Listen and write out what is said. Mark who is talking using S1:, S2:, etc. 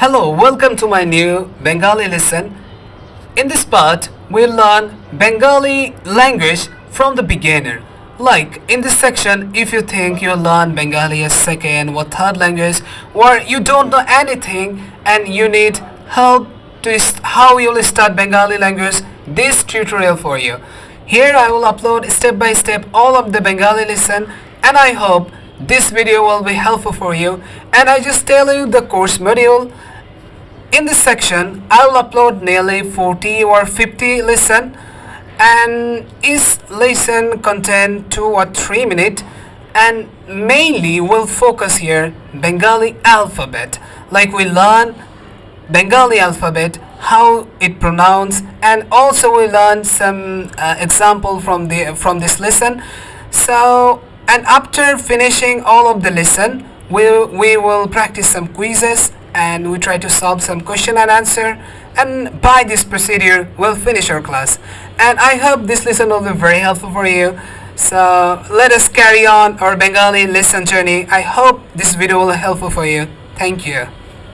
S1: Hello, welcome to my new Bengali lesson. In this part, we'll learn Bengali language from the beginner. Like in this section, if you think you'll learn Bengali as second or third language, or you don't know anything and you need help to how you'll start Bengali language, this tutorial for you. Here I will upload step by step all of the Bengali lesson, and I hope this video will be helpful for you. And I just tell you the course module. In this section, I will upload nearly 40 or 50 lesson, and each lesson contain 2 or 3 minutes, and mainly we'll focus here Bengali alphabet. Like we learn Bengali alphabet, how it pronounced, and also we learn some example from this lesson. So, and after finishing all of the lesson, we will practice some quizzes and we try to solve some question and answer, and by this procedure we'll finish our class. And I hope this lesson will be very helpful for you. So let us carry on our Bengali lesson journey. I hope this video will be helpful for you. Thank you.